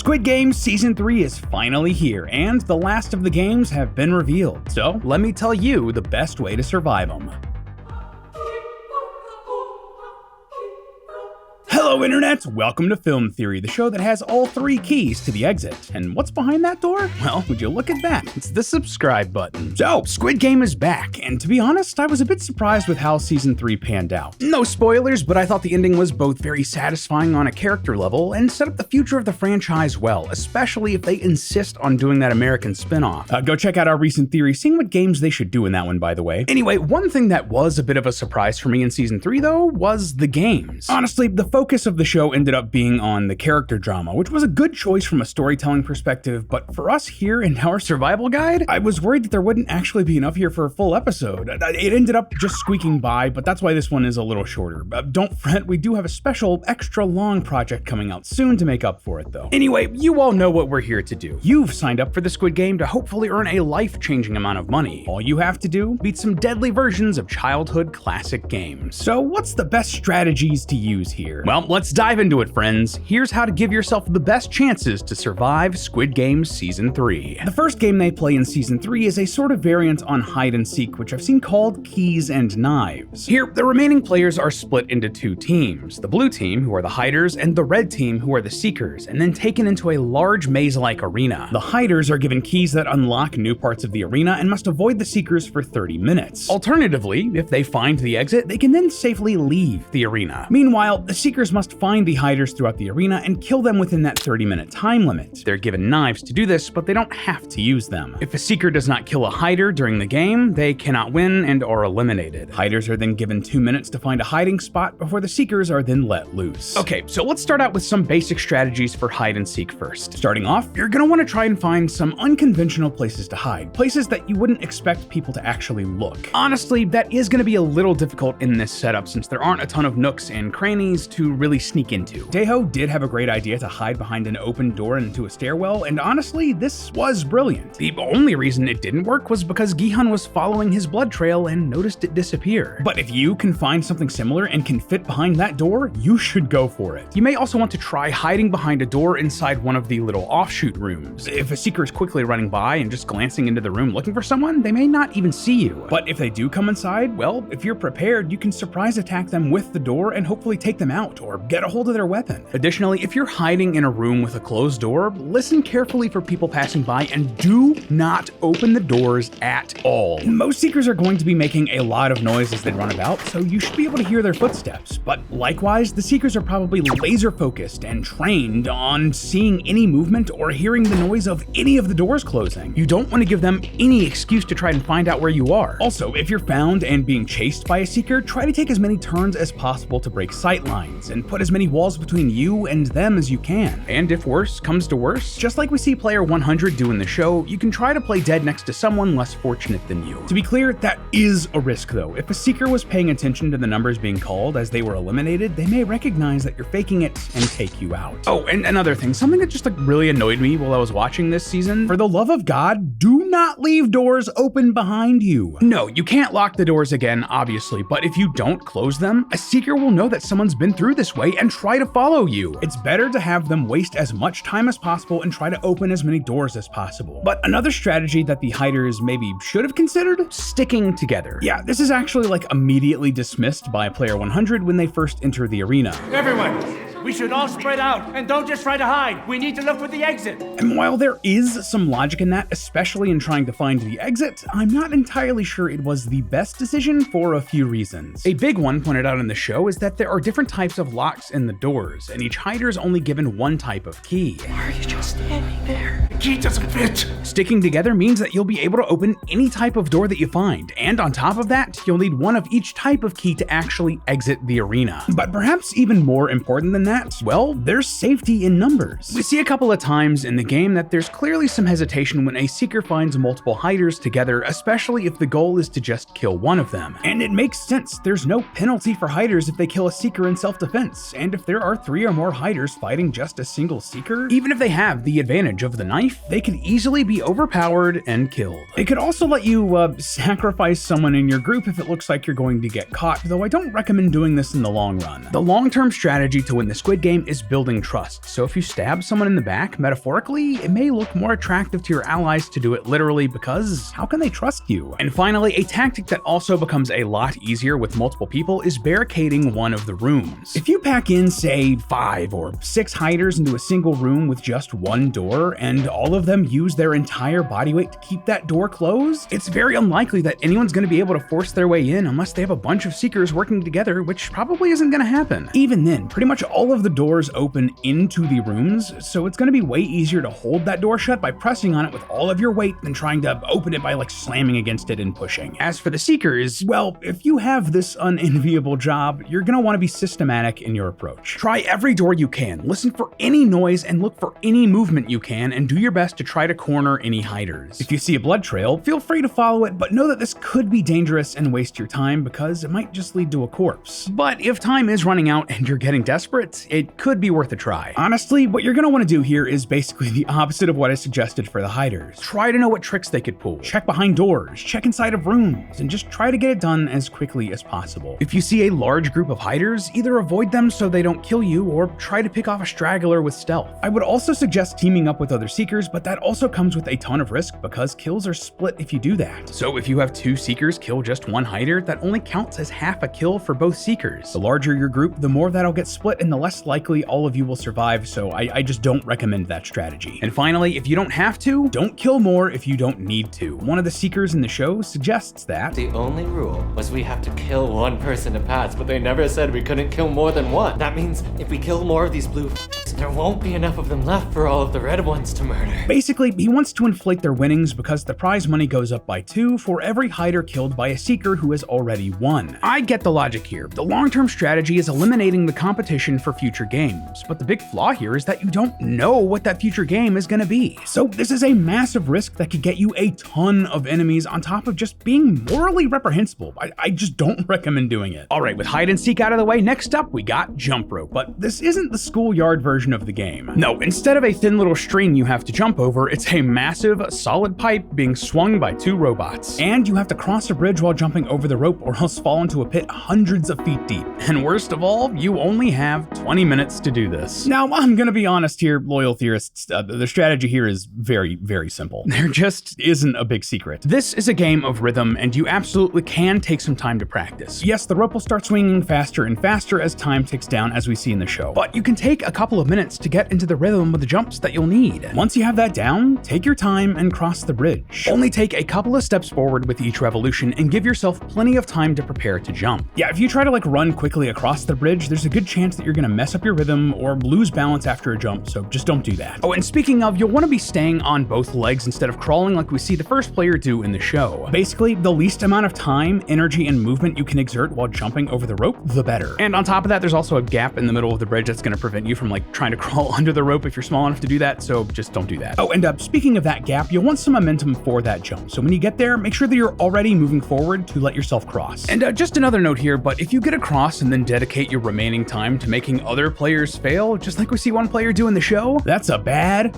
Squid Game Season 3 is finally here, and the last of the games have been revealed. So let me tell you the best way to survive them. Hello Internet, welcome to Film Theory, the show that has all three keys to the exit. And what's behind that door? Well, would you look at that? It's the subscribe button. So, Squid Game is back, and to be honest, I was a bit surprised with how Season 3 panned out. No spoilers, but I thought the ending was both very satisfying on a character level and set up the future of the franchise well, especially if they insist on doing that American spin-off. Go check out our recent theory, seeing what games they should do in that one, by the way. Anyway, one thing that was a bit of a surprise for me in Season 3, though, was the games. Honestly, the focus of the show ended up being on the character drama, which was a good choice from a storytelling perspective, but for us here in our survival guide, I was worried that there wouldn't actually be enough here for a full episode. It ended up just squeaking by, but that's why this one is a little shorter. Don't fret, we do have a special extra long project coming out soon to make up for it though. Anyway, you all know what we're here to do. You've signed up for the Squid Game to hopefully earn a life-changing amount of money. All you have to do, beat some deadly versions of childhood classic games. So what's the best strategies to use here? Well, let's dive into it, friends. Here's how to give yourself the best chances to survive Squid Game Season 3. The first game they play in Season 3 is a sort of variant on hide and seek, which I've seen called Keys and Knives. Here, the remaining players are split into two teams. The blue team, who are the hiders, and the red team, who are the seekers, and then taken into a large maze-like arena. The hiders are given keys that unlock new parts of the arena and must avoid the seekers for 30 minutes. Alternatively, if they find the exit, they can then safely leave the arena. Meanwhile, the seekers must find the hiders throughout the arena and kill them within that 30-minute time limit. They're given knives to do this, but they don't have to use them. If a seeker does not kill a hider during the game, they cannot win and are eliminated. Hiders are then given 2 minutes to find a hiding spot before the seekers are then let loose. Okay, so let's start out with some basic strategies for hide and seek first. Starting off, you're gonna want to try and find some unconventional places to hide, places that you wouldn't expect people to actually look. Honestly, that is gonna be a little difficult in this setup since there aren't a ton of nooks and crannies to really sneak into. Daeho did have a great idea to hide behind an open door into a stairwell, and honestly, this was brilliant. The only reason it didn't work was because Gi-hun was following his blood trail and noticed it disappear. But if you can find something similar and can fit behind that door, you should go for it. You may also want to try hiding behind a door inside one of the little offshoot rooms. If a seeker is quickly running by and just glancing into the room looking for someone, they may not even see you. But if they do come inside, well, if you're prepared, you can surprise attack them with the door and hopefully take them out or get a hold of their weapon. Additionally, if you're hiding in a room with a closed door, listen carefully for people passing by and do not open the doors at all. Most seekers are going to be making a lot of noise as they run about, so you should be able to hear their footsteps. But likewise, the seekers are probably laser focused and trained on seeing any movement or hearing the noise of any of the doors closing. You don't want to give them any excuse to try and find out where you are. Also, if you're found and being chased by a seeker, try to take as many turns as possible to break sight lines and put as many walls between you and them as you can. And if worse comes to worse, just like we see player 100 do in the show, you can try to play dead next to someone less fortunate than you. To be clear, that is a risk though. If a seeker was paying attention to the numbers being called as they were eliminated, they may recognize that you're faking it and take you out. Oh, and another thing, something that just really annoyed me while I was watching this season, for the love of God, do not leave doors open behind you. No, you can't lock the doors again, obviously, but if you don't close them, a seeker will know that someone's been through this way and try to follow you. It's better to have them waste as much time as possible and try to open as many doors as possible. But another strategy that the hiders maybe should have considered, sticking together. Yeah, this is actually immediately dismissed by player 100 when they first enter the arena. Everyone, we should all spread out and don't just try to hide. We need to look for the exit. And while there is some logic in that, especially in trying to find the exit, I'm not entirely sure it was the best decision for a few reasons. A big one pointed out in the show is that there are different types of locks in the doors, and each hider is only given one type of key. Why are you just standing there? The key doesn't fit. Sticking together means that you'll be able to open any type of door that you find, and on top of that, you'll need one of each type of key to actually exit the arena. But perhaps even more important than that, well, there's safety in numbers. We see a couple of times in the game that there's clearly some hesitation when a seeker finds multiple hiders together, especially if the goal is to just kill one of them. And it makes sense, there's no penalty for hiders if they kill a seeker in self-defense, and if there are 3 or more hiders fighting just a single seeker, even if they have the advantage of the knife, they could easily be overpowered and killed. It could also let you sacrifice someone in your group if it looks like you're going to get caught, though I don't recommend doing this in the long run. The long-term strategy to win this Squid Game is building trust, so if you stab someone in the back, metaphorically, it may look more attractive to your allies to do it literally because how can they trust you? And finally, a tactic that also becomes a lot easier with multiple people is barricading one of the rooms. If you pack in, say, 5 or 6 hiders into a single room with just one door, and all of them use their entire body weight to keep that door closed, it's very unlikely that anyone's going to be able to force their way in unless they have a bunch of seekers working together, which probably isn't going to happen. Even then, pretty much all of the doors open into the rooms, so it's going to be way easier to hold that door shut by pressing on it with all of your weight than trying to open it by like slamming against it and pushing. As for the seekers, well, if you have this unenviable job, you're going to want to be systematic in your approach. Try every door you can, listen for any noise and look for any movement you can, and do your best to try to corner any hiders. If you see a blood trail, feel free to follow it, but know that this could be dangerous and waste your time because it might just lead to a corpse. But if time is running out and you're getting desperate, it could be worth a try. Honestly, what you're going to want to do here is basically the opposite of what I suggested for the hiders. Try to know what tricks they could pull, check behind doors, check inside of rooms, and just try to get it done as quickly as possible. If you see a large group of hiders, either avoid them so they don't kill you or try to pick off a straggler with stealth. I would also suggest teaming up with other seekers, but that also comes with a ton of risk because kills are split if you do that. So if you have 2 seekers kill just 1 hider, that only counts as half a kill for both seekers. The larger your group, the more that'll get split and the less likely all of you will survive, so I just don't recommend that strategy. And finally, if you don't have to, don't kill more if you don't need to. One of the seekers in the show suggests that the only rule was we have to kill 1 person to pass, but they never said we couldn't kill more than 1. That means if we kill more of these blue there won't be enough of them left for all of the red ones to murder. Basically, he wants to inflate their winnings because the prize money goes up by 2 for every hider killed by a seeker who has already won. I get the logic here. The long-term strategy is eliminating the competition for future games, but the big flaw here is that you don't know what that future game is going to be. So this is a massive risk that could get you a ton of enemies on top of just being morally reprehensible. I just don't recommend doing it. All right, with hide and seek out of the way, next up we got jump rope, but this isn't the schoolyard version of the game. No, instead of a thin little string you have to jump over, it's a massive, solid pipe being swung by 2 robots. And you have to cross a bridge while jumping over the rope or else fall into a pit hundreds of feet deep. And worst of all, you only have 20 minutes to do this. Now, I'm gonna be honest here, loyal theorists, the strategy here is very, very simple. There just isn't a big secret. This is a game of rhythm, and you absolutely can take some time to practice. Yes, the rope will start swinging faster and faster as time ticks down, as we see in the show, but you can take a couple of minutes to get into the rhythm of the jumps that you'll need. Once you have that down, take your time and cross the bridge. Only take a couple of steps forward with each revolution and give yourself plenty of time to prepare to jump. Yeah, if you try to run quickly across the bridge, there's a good chance that you're gonna mess up your rhythm or lose balance after a jump, so just don't do that. Oh, and speaking of, you'll want to be staying on both legs instead of crawling like we see the first player do in the show. Basically, the least amount of time, energy, and movement you can exert while jumping over the rope, the better. And on top of that, there's also a gap in the middle of the bridge that's gonna prevent you from trying to crawl under the rope if you're small enough to do that, so just don't do that. Oh, and speaking of that gap, you'll want some momentum for that jump, so when you get there, make sure that you're already moving forward to let yourself cross. And just another note here, but if you get across and then dedicate your remaining time to making other players fail, just like we see one player do in the show, that's a bad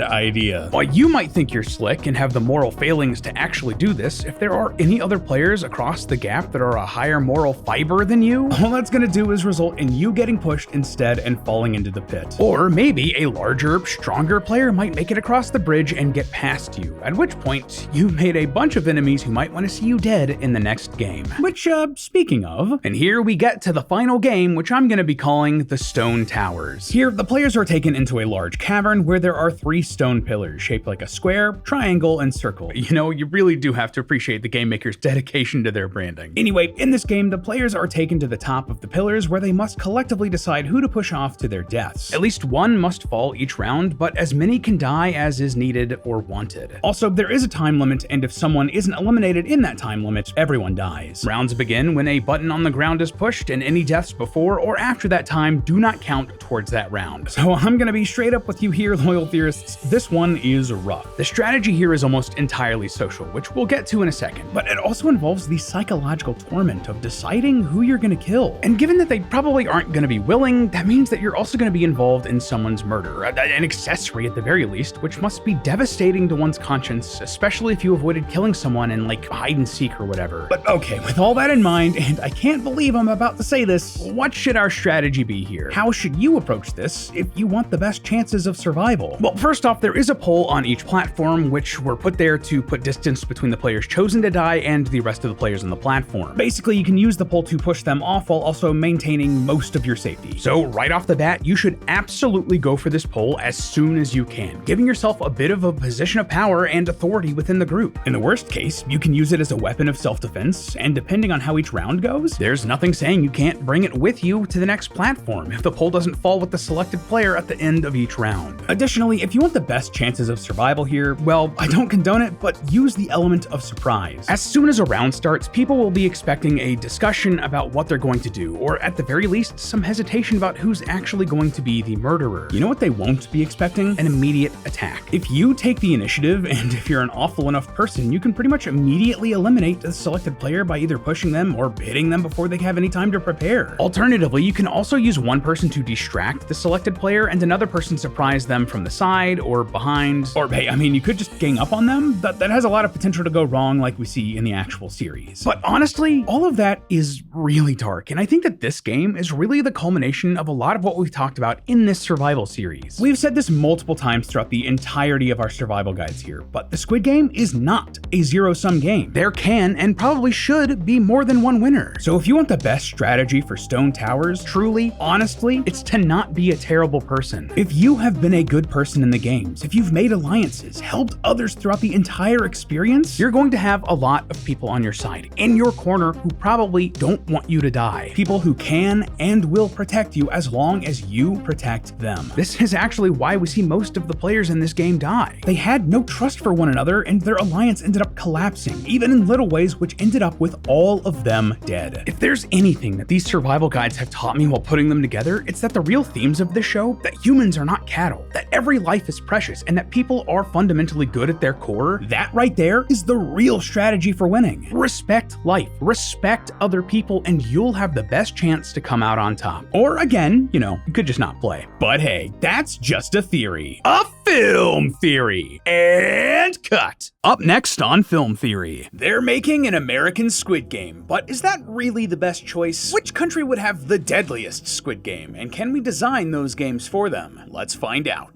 idea. While you might think you're slick and have the moral failings to actually do this, if there are any other players across the gap that are a higher moral fiber than you, all that's gonna do is result in you getting pushed instead and falling into the pit. Or maybe a larger, stronger player might make it across the bridge and get past you, at which point you've made a bunch of enemies who might want to see you dead in the next game. Which, speaking of, and here we get to the final game, which I'm gonna be calling the Stone Towers. Here, the players are taken into a large cavern where there are 3 stone pillars shaped like a square, triangle, and circle. You know, you really do have to appreciate the game maker's dedication to their branding. Anyway, in this game, the players are taken to the top of the pillars where they must collectively decide who to push off to their deaths. At least one must fall each round, but as many can die as is needed or wanted. Also, there is a time limit, and if someone isn't eliminated in that time limit, everyone dies. Rounds begin when a button on the ground is pushed, and any deaths before or after that time do not count towards that round. So I'm gonna be straight up with you here, loyal theorists, this one is rough. The strategy here is almost entirely social, which we'll get to in a second, but it also involves the psychological torment of deciding who you're gonna kill. And given that they probably aren't gonna be willing, that means that you're also gonna be involved in someone's murder, an accessory at the very least, which must be devastating to one's conscience, especially if you avoided killing someone in hide and seek or whatever. But okay, with all that in mind, and I can't believe I'm about to say this, what should our strategy be here? How should you approach this if you want the best chances of survival? Well, first off, there is a pole on each platform, which were put there to put distance between the players chosen to die and the rest of the players on the platform. Basically, you can use the pole to push them off while also maintaining most of your safety. So right off the bat, you should absolutely go for this pole as soon as you can, giving yourself a bit of a position of power and authority within the group. In the worst case, you can use it as a weapon of self-defense, and depending on how each round goes, there's nothing saying you can't bring it with you to the next platform if the pole doesn't fall with the selected player at the end of each round. Additionally, if you want the best chances of survival here, well, I don't condone it, but use the element of surprise. As soon as a round starts, people will be expecting a discussion about what they're going to do, or at the very least, some hesitation about who's actually going to be the murderer. You know what they won't be expecting? An immediate attack. If you take the initiative, and if you're an awful enough person, you can pretty much immediately eliminate the selected player by either pushing them or hitting them before they have any time to prepare. Alternatively, you can also use one person to distract the selected player and another person surprise them from the side or behind, or hey, I mean, you could just gang up on them. That has a lot of potential to go wrong like we see in the actual series. But honestly, all of that is really dark, and I think that this game is really the culmination of a lot of what we've talked about in this survival series. We've said this multiple times throughout the entirety of our survival guides here, but the Squid Game is not a zero-sum game. There can and probably should be more than one winner. So if you want the best strategy for stone towers, truly, honestly, it's to not be a terrible person. If you have been a good person in the games, if you've made alliances, helped others throughout the entire experience, you're going to have a lot of people on your side, in your corner, who probably don't want you to die. People who can and will protect you as long as you protect them. This is actually why we see most of the players in this game die. They had no trust for one another, and their alliance ended up collapsing, even in little ways, which ended up with all of them dead. If there's anything that these survival guides have taught me while putting them together, it's that the real themes of this show, that humans are not cattle, that every life is precious, and that people are fundamentally good at their core, that right there is the real strategy for winning. Respect life, respect other people, and you'll have the best chance to come out on top. Or again, you could just not play. But hey, that's just a theory. A film theory. And cut. Up next on Film Theory, they're making an American Squid Game, but is that really the best choice? Which country would have the deadliest Squid Game, and can we design those games for them? Let's find out.